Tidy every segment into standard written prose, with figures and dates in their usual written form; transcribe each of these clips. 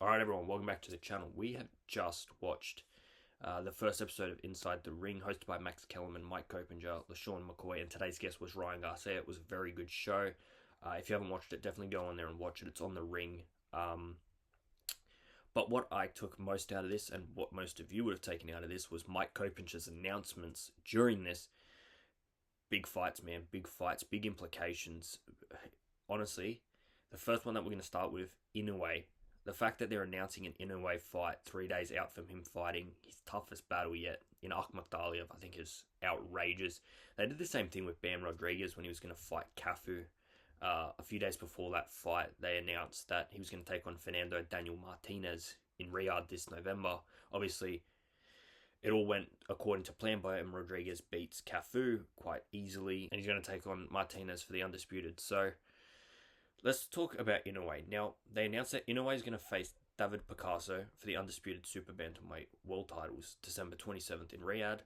Alright everyone, welcome back to the channel. We have just watched the first episode of Inside the Ring, hosted by Max Kellerman, Mike Coppinger, LaShawn McCoy, and today's guest was Ryan Garcia. It was a very good show. If you haven't watched it, definitely go on there and watch it. It's on the Ring. But what I took most out of this, and what most of you would have taken out of this, was Mike Coppinger's announcements during this. Big fights, man. Big fights, big implications. Honestly, the first one that we're going to start with, Inoue. The fact that they're announcing an Inoue fight 3 days out from him fighting his toughest battle yet in Akhmadaliev, I think is outrageous. They did the same thing with Bam Rodriguez when he was going to fight Cafu. A few days before that fight, they announced that he was going to take on Fernando Daniel Martinez in Riyadh this November. Obviously, it all went according to plan. Bam Rodriguez beats Cafu quite easily, and he's going to take on Martinez for the undisputed. So, let's talk about Inoue. Now, they announced that Inoue is going to face David Picasso for the undisputed super bantamweight world titles December 27th in Riyadh.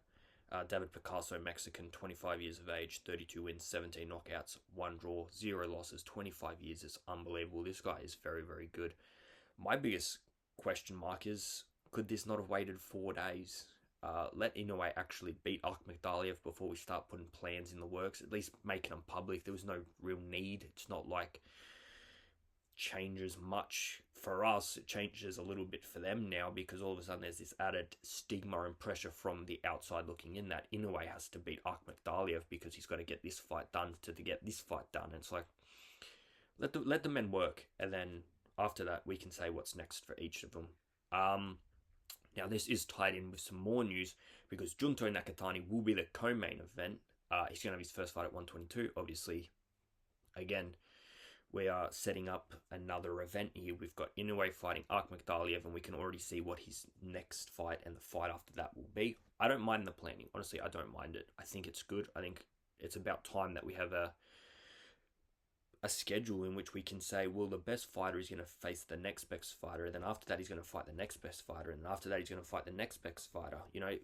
David Picasso, Mexican, 25 years of age, 32 wins, 17 knockouts, 1 draw, 0 losses, 25 years is unbelievable. This guy is very, very good. My biggest question mark is, could this not have waited 4 days? Let Inoue actually beat Akhmadaliev before we start putting plans in the works. At least making them public. There was no real need. It's not like changes much for us. It changes a little bit for them now because all of a sudden there's this added stigma and pressure from the outside looking in that Inoue has to beat Akhmadaliev because he's got to get this fight done to get this fight done. And it's like, let the men work, and then after that we can say what's next for each of them. Now, this is tied in with some more news because Junto Nakatani will be the co-main event. He's going to have his first fight at 122. Obviously, again, we are setting up another event here. We've got Inoue fighting Akhmadaliev, and we can already see what his next fight and the fight after that will be. I don't mind the planning. Honestly, I don't mind it. I think it's good. I think it's about time that we have a schedule in which we can say, well, the best fighter is going to face the next best fighter, and then after that he's going to fight the next best fighter, and after that he's going to fight the next best fighter. You know,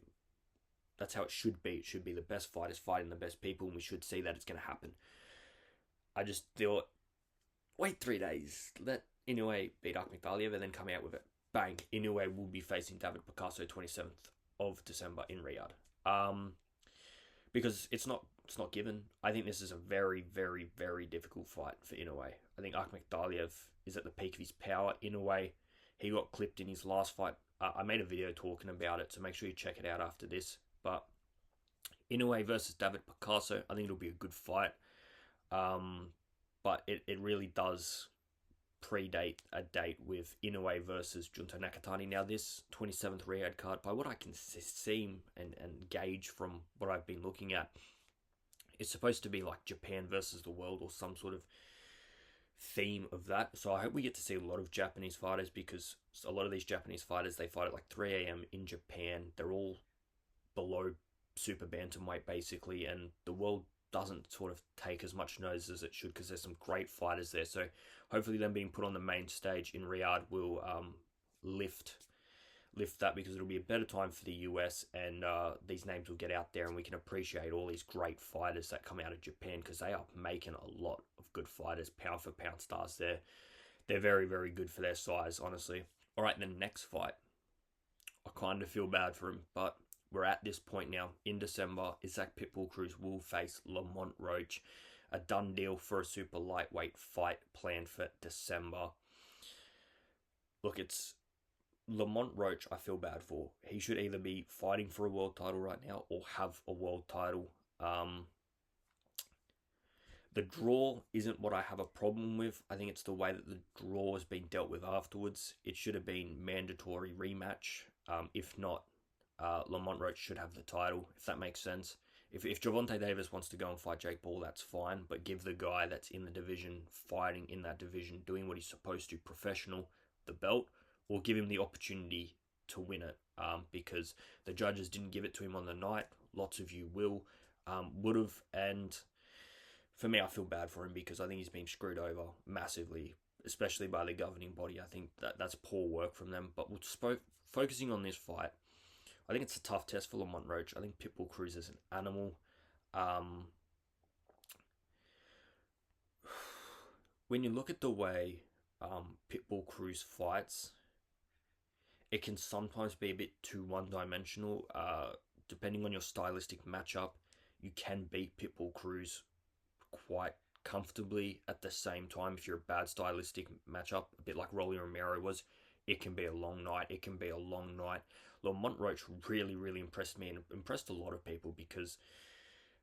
that's how it should be. It should be the best fighters fighting the best people, and we should see that it's going to happen. I just thought, wait 3 days, let Inoue beat Akhmadaliev, and then come out with it. Bang, Inoue will be facing David Picasso 27th of December in Riyadh. Because it's not given. I think this is a very, very, very difficult fight for Inoue. I think Akhmadaliev is at the peak of his power. Inoue, he got clipped in his last fight. I made a video talking about it, so make sure you check it out after this. But Inoue versus David Picasso, I think it'll be a good fight. But it really does predate a date with Inoue versus Junto Nakatani. Now, this 27th Riyadh card, by what I can see and gauge from what I've been looking at, it's supposed to be like Japan versus the world or some sort of theme of that. So I hope we get to see a lot of Japanese fighters, because a lot of these Japanese fighters, they fight at like 3 a.m. in Japan. They're all below super bantamweight basically, and the world doesn't sort of take as much notice as it should because there's some great fighters there. So hopefully them being put on the main stage in Riyadh will lift that, because it'll be a better time for the US, and these names will get out there, and we can appreciate all these great fighters that come out of Japan, because they are making a lot of good fighters, pound for pound stars there. They're very, very good for their size, honestly. All right, the next fight, I kind of feel bad for him, but we're at this point now. In December, Isaac Pitbull Cruz will face Lamont Roach. A done deal for a super lightweight fight planned for December. Look, it's Lamont Roach I feel bad for. He should either be fighting for a world title right now or have a world title. The draw isn't what I have a problem with. I think it's the way that the draw has been dealt with afterwards. It should have been mandatory rematch. If not, Lamont Roach should have the title, if that makes sense. If Gervonta Davis wants to go and fight Jake Paul, that's fine, but give the guy that's in the division, fighting in that division, doing what he's supposed to, professional, the belt, or give him the opportunity to win it, because the judges didn't give it to him on the night. Lots of you would have, and for me, I feel bad for him because I think he's been screwed over massively, especially by the governing body. I think that's poor work from them. But focusing on this fight, I think it's a tough test for Lamont Roach. I think Pitbull Cruz is an animal. When you look at the way Pitbull Cruz fights, it can sometimes be a bit too one-dimensional. Depending on your stylistic matchup, you can beat Pitbull Cruz quite comfortably. At the same time, if you're a bad stylistic matchup, a bit like Rolly Romero was, it can be a long night. It can be a long night. Lamont Roach really, really impressed me and impressed a lot of people, because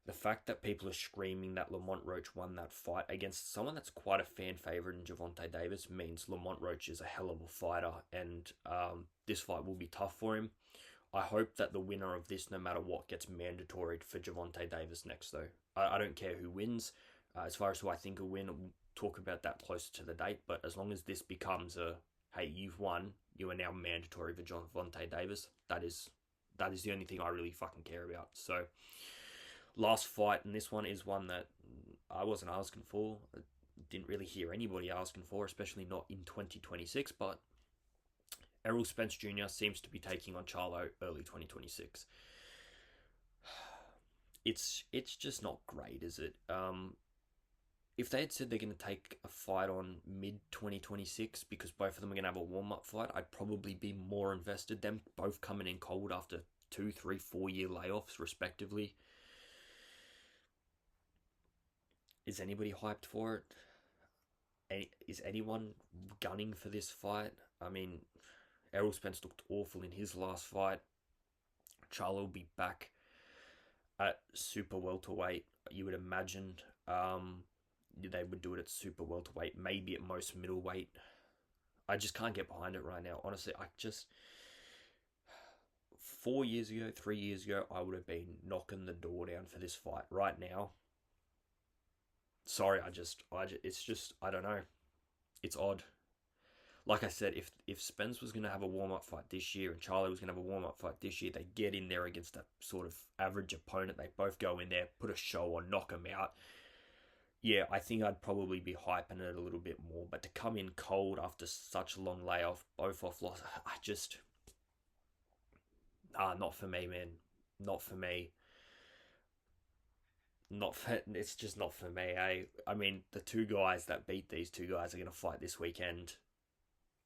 the fact that people are screaming that Lamont Roach won that fight against someone that's quite a fan favorite in Gervonta Davis means Lamont Roach is a hell of a fighter, and this fight will be tough for him. I hope that the winner of this, no matter what, gets mandatory for Gervonta Davis next, though. I don't care who wins. As far as who I think will win, we'll talk about that closer to the date. But as long as this becomes a, hey, you've won, you are now mandatory for Gervonta Davis, that is the only thing I really fucking care about. So, last fight, and this one is one that I wasn't asking for. I didn't really hear anybody asking for, especially not in 2026, but Errol Spence Jr. seems to be taking on Charlo early 2026. It's just not great, is it? If they had said they're going to take a fight on mid 2026 because both of them are going to have a warm up fight, I'd probably be more invested. Them both coming in cold after 2, 3, 4 year layoffs, respectively. Is anybody hyped for it? Is anyone gunning for this fight? I mean, Errol Spence looked awful in his last fight. Charlo will be back at super welterweight. You would imagine they would do it at super welterweight, maybe at most middleweight. I just can't get behind it right now. Honestly, 4 years ago, 3 years ago, I would have been knocking the door down for this fight. Right now, sorry, it's just, I don't know. It's odd. Like I said, if Spence was going to have a warm-up fight this year and Charlie was going to have a warm-up fight this year, they get in there against that sort of average opponent. They both go in there, put a show on, knock them out. Yeah, I think I'd probably be hyping it a little bit more. But to come in cold after such a long layoff, both off loss, not for me, man. Not for me. It's just not for me, eh? I mean, the two guys that beat these two guys are going to fight this weekend.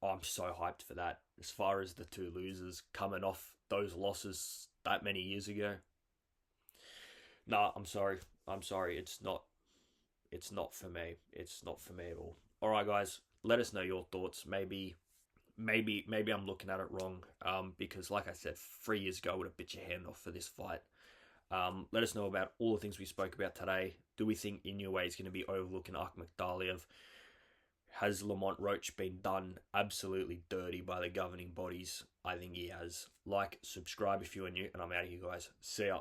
I'm so hyped for that. As far as the two losers coming off those losses that many years ago. Nah, I'm sorry. It's not for me. It's not for me at all. Alright guys, let us know your thoughts. Maybe I'm looking at it wrong. Because like I said, 3 years ago I would have bit your hand off for this fight. Let us know about all the things we spoke about today. Do we think Inoue is going to be overlooking Akhmadaliev? Has Lamont Roach been done absolutely dirty by the governing bodies? I think he has. Like, subscribe if you are new, and I'm out of here, guys. See ya.